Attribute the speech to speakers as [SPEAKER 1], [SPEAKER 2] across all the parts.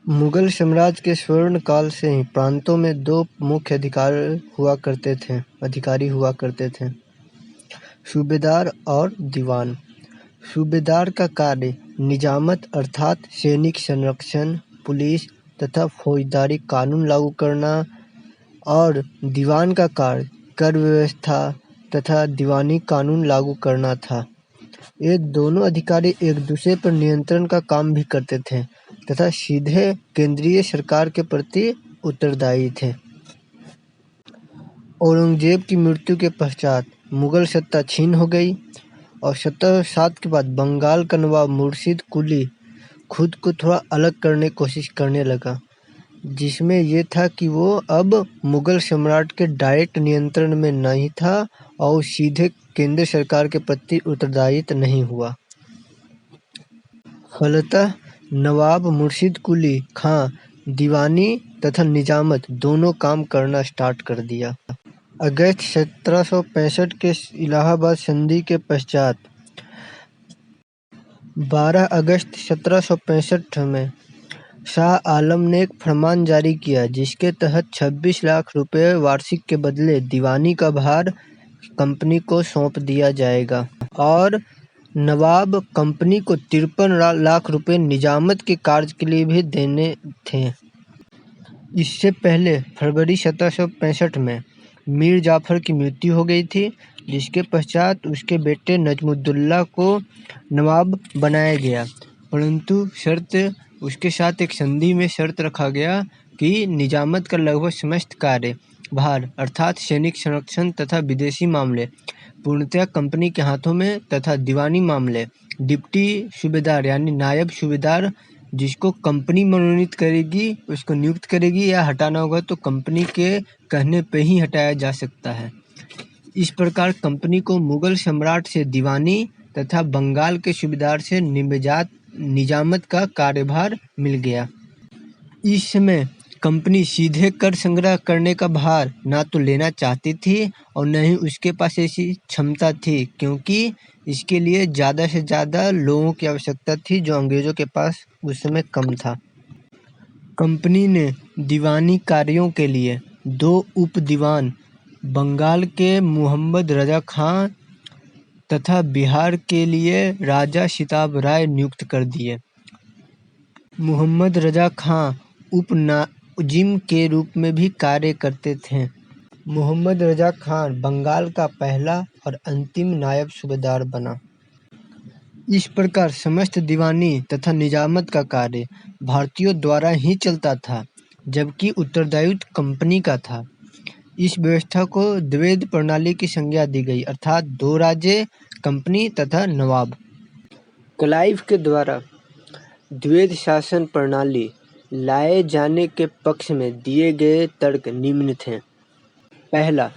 [SPEAKER 1] मुगल साम्राज्य के स्वर्ण काल से ही प्रांतों में दो मुख्य अधिकारी हुआ करते थे, सूबेदार और दीवान। सूबेदार का कार्य निजामत अर्थात सैनिक संरक्षण, पुलिस तथा फौजदारी कानून लागू करना और दीवान का कार्य कर व्यवस्था तथा दीवानी कानून लागू करना था। ये दोनों अधिकारी एक दूसरे पर नियंत्रण का काम भी करते थे तथा सीधे केंद्रीय सरकार के प्रति उत्तरदायी थे। औरंगजेब की मृत्यु के पश्चात मुगल सत्ता छीन हो गई और 1707 के बाद बंगाल का नवाब मुर्शिद कुली खुद को थोड़ा अलग करने की कोशिश करने लगा, जिसमें ये था कि वो अब मुगल सम्राट के डायरेक्ट नियंत्रण में नहीं था और सीधे केंद्र सरकार के प्रति उत्तरदायित्व नहीं हुआ। फलतः नवाब मुर्शिद कुली खां दीवानी तथा निजामत दोनों काम करना स्टार्ट कर दिया। अगस्त 1765 के इलाहाबाद संधि के पश्चात 12 अगस्त 1765 में शाह आलम ने एक फरमान जारी किया, जिसके तहत 26 लाख रुपए वार्षिक के बदले दीवानी का भार कंपनी को सौंप दिया जाएगा और नवाब कंपनी को 53 लाख रुपए निजामत के कार्य के लिए भी देने थे। इससे पहले फरवरी 1765 में मीर जाफर की मृत्यु हो गई थी, जिसके पश्चात उसके बेटे नजमुद्दौला को नवाब बनाया गया, परंतु उसके साथ एक संधि में शर्त रखा गया कि निजामत का लगभग समस्त कार्य भार अर्थात सैनिक संरक्षण तथा विदेशी मामले पूर्णतः कंपनी के हाथों में तथा दीवानी मामले डिप्टी सूबेदार यानी नायब सूबेदार जिसको कंपनी मनोनीत करेगी उसको नियुक्त करेगी, या हटाना होगा तो कंपनी के कहने पे ही हटाया जा सकता है। इस प्रकार कंपनी को मुगल सम्राट से दीवानी तथा बंगाल के सूबेदार से निजामत का कार्यभार मिल गया। इस समय कंपनी सीधे कर संग्रह करने का भार ना तो लेना चाहती थी और न ही उसके पास ऐसी क्षमता थी, क्योंकि इसके लिए ज़्यादा से ज़्यादा लोगों की आवश्यकता थी, जो अंग्रेज़ों के पास उस समय कम था। कंपनी ने दीवानी कार्यों के लिए 2 उप दीवान बंगाल के मुहम्मद रजा खां तथा बिहार के लिए राजा सिताब राय नियुक्त कर दिए। मुहम्मद रजा खां उप नाजिम के रूप में भी कार्य करते थे। मुहम्मद रजा खान बंगाल का पहला और अंतिम नायब सूबेदार बना। इस प्रकार समस्त दीवानी तथा निजामत का कार्य भारतीयों द्वारा ही चलता था, जबकि उत्तरदायित्व कंपनी का था। इस व्यवस्था को द्वैध प्रणाली की संज्ञा दी गई, अर्थात 2 राज्य कंपनी तथा नवाब। क्लाइव के द्वारा द्वैध शासन प्रणाली लाए जाने के पक्ष में दिए गए तर्क निम्न थे। पहला,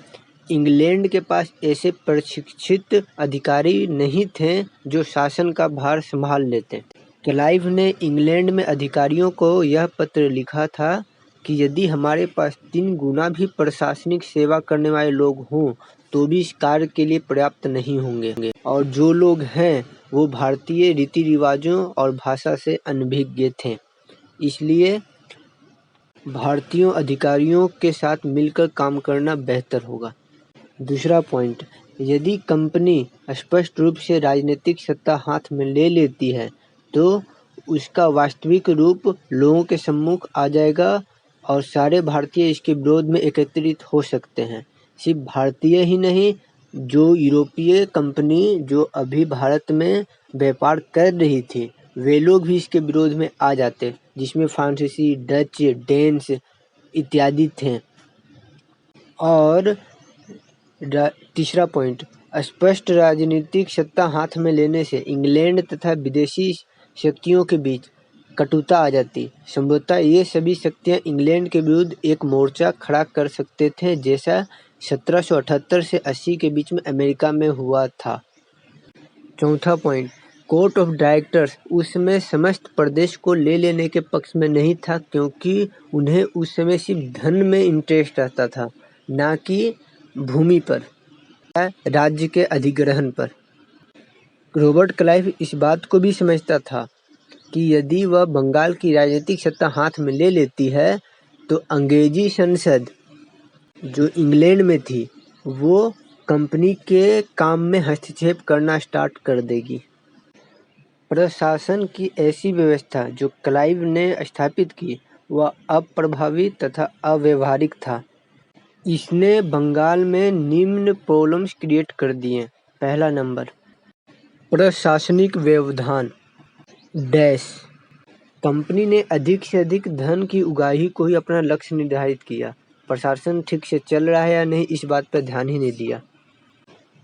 [SPEAKER 1] इंग्लैंड के पास ऐसे प्रशिक्षित अधिकारी नहीं थे जो शासन का भार संभाल लेते। क्लाइव ने इंग्लैंड में अधिकारियों को यह पत्र लिखा था कि यदि हमारे पास 3 गुना भी प्रशासनिक सेवा करने वाले लोग हों तो भी इस कार्य के लिए पर्याप्त नहीं होंगे, और जो लोग हैं वो भारतीय रीति रिवाजों और भाषा से अनभिज्ञ थे, इसलिए भारतीयों अधिकारियों के साथ मिलकर काम करना बेहतर होगा। दूसरा पॉइंट, यदि कंपनी स्पष्ट रूप से राजनीतिक सत्ता हाथ में ले लेती है तो उसका वास्तविक रूप लोगों के सम्मुख आ जाएगा और सारे भारतीय इसके विरोध में एकत्रित हो सकते हैं। सिर्फ भारतीय ही नहीं, जो यूरोपीय कंपनी जो अभी भारत में व्यापार कर रही थी वे लोग भी इसके विरोध में आ जाते, जिसमें फ्रांसीसी, डच, डेन्स इत्यादि थे। और तीसरा पॉइंट, स्पष्ट राजनीतिक सत्ता हाथ में लेने से इंग्लैंड तथा विदेशी शक्तियों के बीच कटुता आ जाती। संभवतः ये सभी शक्तियां इंग्लैंड के विरुद्ध एक मोर्चा खड़ा कर सकते थे, जैसा 1778 से 80 के बीच में अमेरिका में हुआ था। चौथा पॉइंट, कोर्ट ऑफ डायरेक्टर्स उस समय समस्त प्रदेश को ले लेने के पक्ष में नहीं था, क्योंकि उन्हें उस समय सिर्फ धन में इंटरेस्ट रहता था, ना कि भूमि पर या राज्य के अधिग्रहण पर। रॉबर्ट क्लाइव इस बात को भी समझता था कि यदि वह बंगाल की राजनीतिक सत्ता हाथ में ले लेती है तो अंग्रेजी संसद जो इंग्लैंड में थी वो कंपनी के काम में हस्तक्षेप करना स्टार्ट कर देगी। प्रशासन की ऐसी व्यवस्था जो क्लाइव ने स्थापित की वह अप्रभावी तथा अव्यावहारिक था। इसने बंगाल में निम्न प्रॉब्लम्स क्रिएट कर दिए। पहला नंबर, प्रशासनिक व्यवधान डैश। कंपनी ने अधिक से अधिक धन की उगाही को ही अपना लक्ष्य निर्धारित किया। प्रशासन ठीक से चल रहा है या नहीं इस बात पर ध्यान ही नहीं दिया।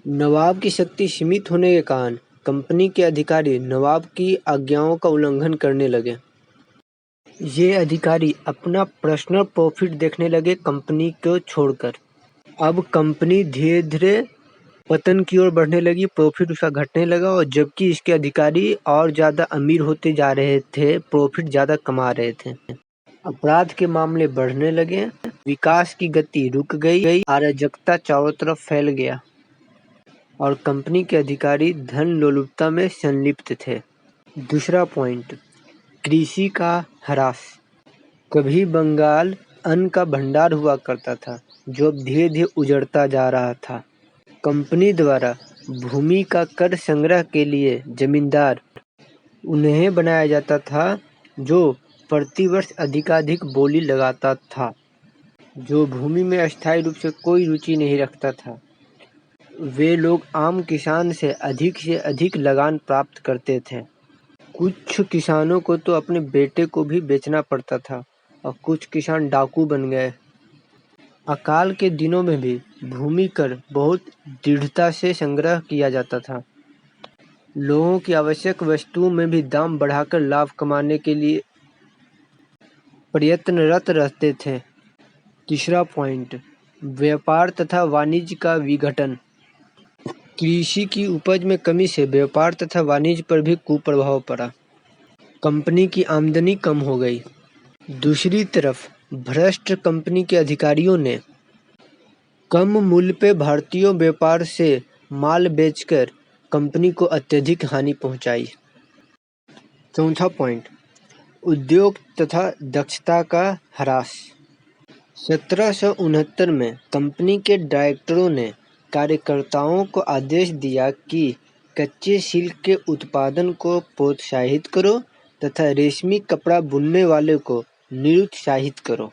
[SPEAKER 1] नवाब की शक्ति सीमित होने के कारण कंपनी के अधिकारी नवाब की आज्ञाओं का उल्लंघन करने लगे। ये अधिकारी अपना पर्सनल प्रॉफिट देखने लगे कंपनी को छोड़कर। अब कंपनी धीरे धीरे पतन की ओर बढ़ने लगी, प्रॉफिट उसका घटने लगा और जबकि इसके अधिकारी और ज़्यादा अमीर होते जा रहे थे, प्रॉफिट ज़्यादा कमा रहे थे। अपराध के मामले बढ़ने लगे, विकास की गति रुक गई, अराजकता चारों तरफ फैल गया और कंपनी के अधिकारी धन लोलुपता में संलिप्त थे। दूसरा पॉइंट, कृषि का ह्रास। कभी बंगाल अन्न का भंडार हुआ करता था जो अब धीरे धीरे उजड़ता जा रहा था। कंपनी द्वारा भूमि का कर संग्रह के लिए जमींदार उन्हें बनाया जाता था जो प्रतिवर्ष अधिकाधिक बोली लगाता था, जो भूमि में अस्थायी रूप से कोई रुचि नहीं रखता था। वे लोग आम किसान से अधिक लगान प्राप्त करते थे। कुछ किसानों को तो अपने बेटे को भी बेचना पड़ता था और कुछ किसान डाकू बन गए। अकाल के दिनों में भी भूमि कर बहुत दृढ़ता से संग्रह किया जाता था। लोगों की आवश्यक वस्तुओं में भी दाम बढ़ाकर लाभ कमाने के लिए प्रयत्नरत रहते थे। तीसरा पॉइंट, व्यापार तथा वाणिज्य का विघटन। कृषि की उपज में कमी से व्यापार तथा वाणिज्य पर भी कुप्रभाव पड़ा। कंपनी की आमदनी कम हो गई। दूसरी तरफ भ्रष्ट कंपनी के अधिकारियों ने कम मूल्य पे भारतीयों व्यापार से माल बेचकर कंपनी को अत्यधिक हानि पहुंचाई। चौथा पॉइंट, उद्योग तथा दक्षता का ह्रास। 1769 में कंपनी के डायरेक्टरों ने कार्यकर्ताओं को आदेश दिया कि कच्चे सिल्क के उत्पादन को प्रोत्साहित करो तथा रेशमी कपड़ा बुनने वाले को निरुत्साहित करो,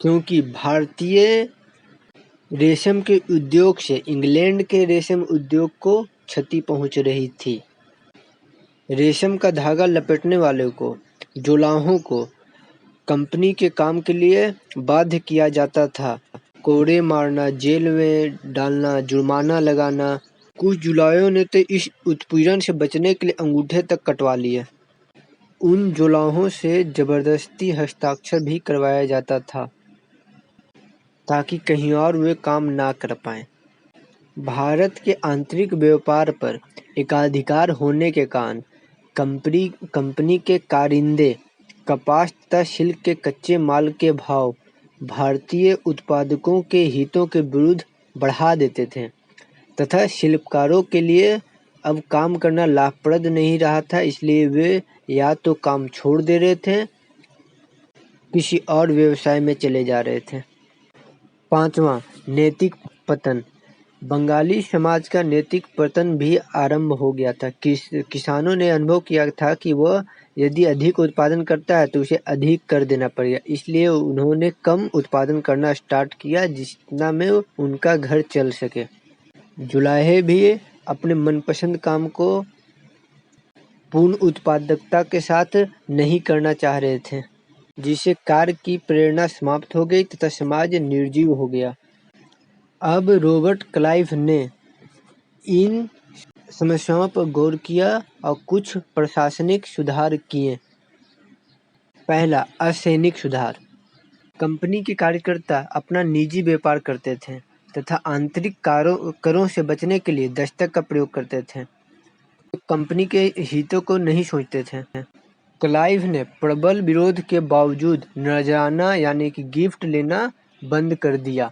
[SPEAKER 1] क्योंकि भारतीय रेशम के उद्योग से इंग्लैंड के रेशम उद्योग को क्षति पहुंच रही थी। रेशम का धागा लपेटने वाले को, जुलाहों को कंपनी के काम के लिए बाध्य किया जाता था। कोड़े मारना, जेल में डालना, जुर्माना लगाना। कुछ जुलाहों ने तो इस उत्पीड़न से बचने के लिए अंगूठे तक कटवा लिए। उन जुलाहों से जबरदस्ती हस्ताक्षर भी करवाया जाता था ताकि कहीं और वे काम ना कर पाएं। भारत के आंतरिक व्यापार पर एकाधिकार होने के कारण कंपनी के कारिंदे कपास तथा सिल्क के कच्चे माल के भाव भारतीय उत्पादकों के हितों के विरुद्ध बढ़ा देते थे तथा शिल्पकारों के लिए अब काम करना लाभप्रद नहीं रहा था, इसलिए वे या तो काम छोड़ दे रहे थे, किसी और व्यवसाय में चले जा रहे थे। पांचवा, नैतिक पतन। बंगाली समाज का नैतिक पतन भी आरंभ हो गया था। किसानों ने अनुभव किया था कि वह यदि अधिक उत्पादन करता है तो उसे अधिक कर देना पड़ेगा, इसलिए उन्होंने कम उत्पादन करना स्टार्ट किया जितना में उनका घर चल सके। जुलाहे भी अपने मनपसंद काम को पूर्ण उत्पादकता के साथ नहीं करना चाह रहे थे, जिससे कार्य की प्रेरणा समाप्त हो गई तथा समाज निर्जीव हो गया। अब रॉबर्ट क्लाइव ने इन समस्याओं पर गौर किया और कुछ प्रशासनिक सुधार किए। पहला, असैनिक सुधार। कंपनी के कार्यकर्ता अपना निजी व्यापार करते थे तथा आंतरिक करों से बचने के लिए दस्तक का प्रयोग करते थे। कंपनी के हितों को नहीं सोचते थे। क्लाइव ने प्रबल विरोध के बावजूद नजराना यानी कि गिफ्ट लेना बंद कर दिया।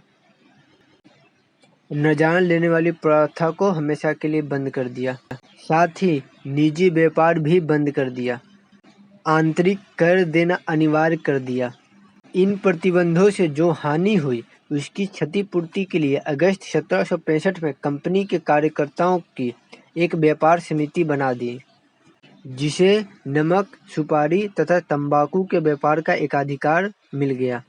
[SPEAKER 1] नजराना लेने वाली प्रथा को हमेशा के लिए बंद कर दिया। साथ ही निजी व्यापार भी बंद कर दिया। आंतरिक कर देना अनिवार्य कर दिया। इन प्रतिबंधों से जो हानि हुई उसकी क्षतिपूर्ति के लिए अगस्त 1765 में कंपनी के कार्यकर्ताओं की एक व्यापार समिति बना दी, जिसे नमक, सुपारी तथा तंबाकू के व्यापार का एकाधिकार मिल गया।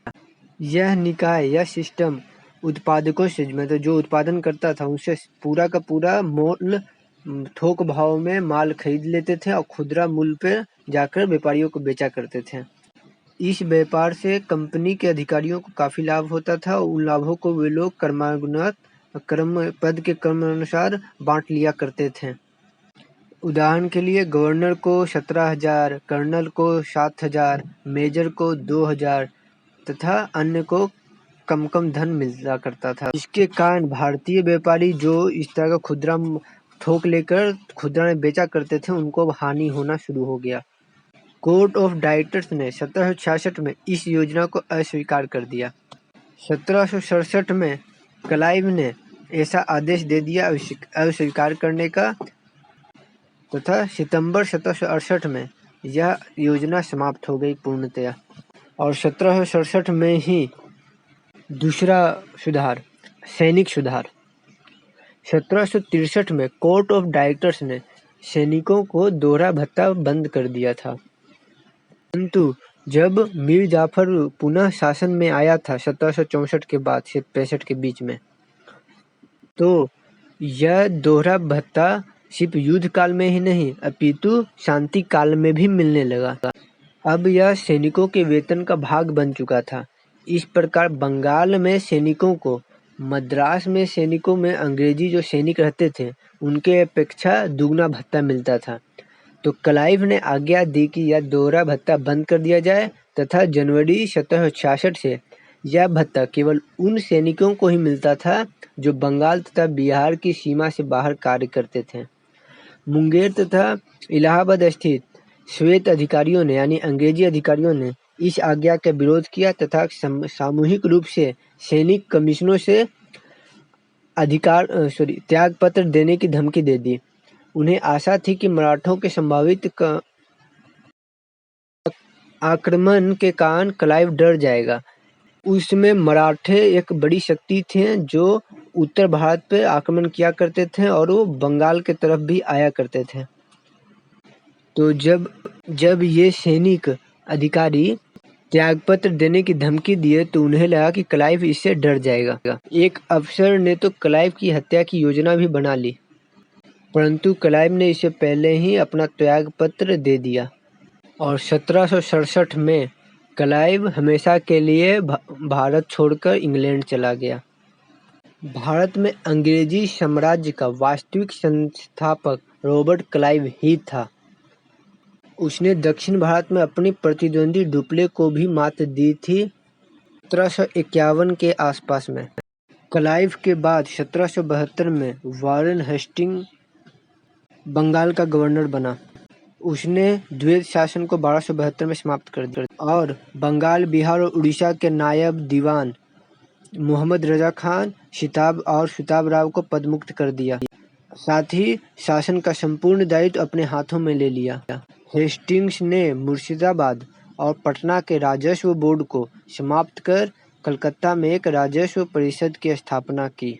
[SPEAKER 1] यह निकाय या सिस्टम उत्पादकों से, मतलब जो उत्पादन करता था, उनसे पूरा का पूरा मोल थोक भाव में माल खरीद लेते थे और खुदरा मूल्य पर जाकर व्यापारियों को बेचा करते थे। इस व्यापार से कंपनी के अधिकारियों को काफी लाभ होता था और उन लाभों को वे लोग पद के क्रमानुसार बांट लिया करते थे। उदाहरण के लिए गवर्नर को 17,000, कर्नल को 7,000, मेजर को 2,000 तथा अन्य को कम कम धन मिला करता था। इसके कारण भारतीय व्यापारी जो इस तरह का खुदरा थोक लेकर खुदरा में बेचा करते थे, उनको अब हानि होना शुरू हो गया। कोर्ट ऑफ डायरेक्टर्स ने 1766 में इस योजना को अस्वीकार कर दिया। 1767 में क्लाइव ने ऐसा आदेश दे दिया अस्वीकार करने का, तथा सितंबर 1768 में यह योजना समाप्त हो गई पूर्णतया। और 1767 में ही दूसरा सुधार, सैनिक सुधार। 1763 में कोर्ट ऑफ डायरेक्टर्स ने सैनिकों को दोहरा भत्ता बंद कर दिया था, परंतु जब मीर जाफर पुनः शासन में आया था 1764 के बाद से 65 के बीच में, तो यह दोहरा भत्ता सिर्फ युद्ध काल में ही नहीं अपितु शांति काल में भी मिलने लगा। अब यह सैनिकों के वेतन का भाग बन चुका था। इस प्रकार बंगाल में सैनिकों को मद्रास में सैनिकों में अंग्रेजी जो सैनिक रहते थे उनके अपेक्षा दुगना भत्ता मिलता था। तो क्लाइव ने आज्ञा दी कि यह दोहरा भत्ता बंद कर दिया जाए तथा जनवरी 1766 से यह भत्ता केवल उन सैनिकों को ही मिलता था जो बंगाल तथा बिहार की सीमा से बाहर कार्य करते थे। मुंगेर तथा इलाहाबाद स्थित श्वेत अधिकारियों ने यानी अंग्रेजी अधिकारियों ने इस आज्ञा का विरोध किया तथा सामूहिक रूप से सैनिक कमीशनों से त्याग पत्र देने की धमकी दे दी। उन्हें आशा थी कि मराठों के संभावित आक्रमण के कारण क्लाइव डर जाएगा। उस समय मराठे एक बड़ी शक्ति थे जो उत्तर भारत पे आक्रमण किया करते थे और वो बंगाल के तरफ भी आया करते थे। तो जब ये सैनिक अधिकारी त्यागपत्र देने की धमकी दिए तो उन्हें लगा कि क्लाइव इससे डर जाएगा। एक अफसर ने तो क्लाइव की हत्या की योजना भी बना ली, परंतु क्लाइव ने इससे पहले ही अपना त्यागपत्र दे दिया और 1767 में क्लाइव हमेशा के लिए भारत छोड़कर इंग्लैंड चला गया। भारत में अंग्रेजी साम्राज्य का वास्तविक संस्थापक रॉबर्ट क्लाइव ही था। उसने दक्षिण भारत में अपनी प्रतिद्वंदी डुप्ले को भी मात दी थी 1751 के आसपास में। क्लाइव के बाद 1772 में वॉरेन हेस्टिंग बंगाल का गवर्नर बना। उसने द्वैत शासन को 1272 में समाप्त कर दिया और बंगाल, बिहार और उड़ीसा के नायब दीवान मोहम्मद रजा खान, सिताब राव को पदमुक्त कर दिया। साथ ही शासन का संपूर्ण दायित्व अपने हाथों में ले लिया। हेस्टिंग्स ने मुर्शिदाबाद और पटना के राजस्व बोर्ड को समाप्त कर कलकत्ता में एक राजस्व परिषद की स्थापना की।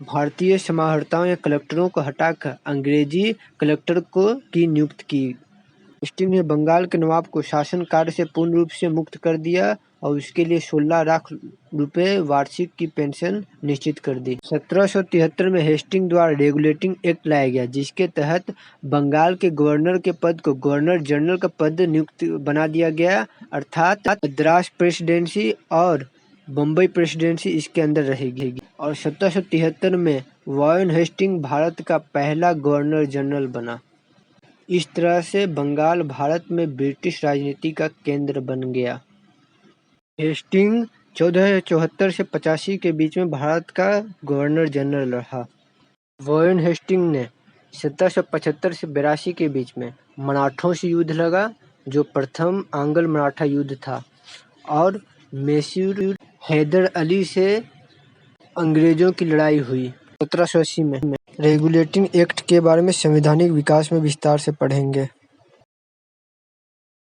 [SPEAKER 1] भारतीय समाहर्ताओं या कलेक्टरों को हटाकर अंग्रेजी कलेक्टर की नियुक्ति की। हेस्टिंग्स ने बंगाल के नवाब को शासन कार्य से पूर्ण रूप से मुक्त कर दिया और उसके लिए 16 लाख रुपए वार्षिक की पेंशन निश्चित कर दी। 1773 में हेस्टिंग द्वारा रेगुलेटिंग एक्ट लाया गया, जिसके तहत बंगाल के गवर्नर के पद को गवर्नर जनरल का पद नियुक्त बना दिया गया, अर्थात मद्रास प्रेसिडेंसी और बम्बई प्रेसिडेंसी इसके अंदर रहेगी। और 1773 में वॉरेन हेस्टिंग भारत का पहला गवर्नर जनरल बना। इस तरह से बंगाल भारत में ब्रिटिश राजनीति का केंद्र बन गया। हेस्टिंग 1474 से 85 के बीच में भारत का गवर्नर जनरल रहा। वॉरेन हेस्टिंग ने 1775 से 82 के बीच में मराठों से युद्ध लगा, जो प्रथम आंग्ल मराठा युद्ध था, और मैसूर हैदर अली से अंग्रेजों की लड़ाई हुई 1780 में। रेगुलेटिंग एक्ट के बारे में संवैधानिक विकास में विस्तार से पढ़ेंगे।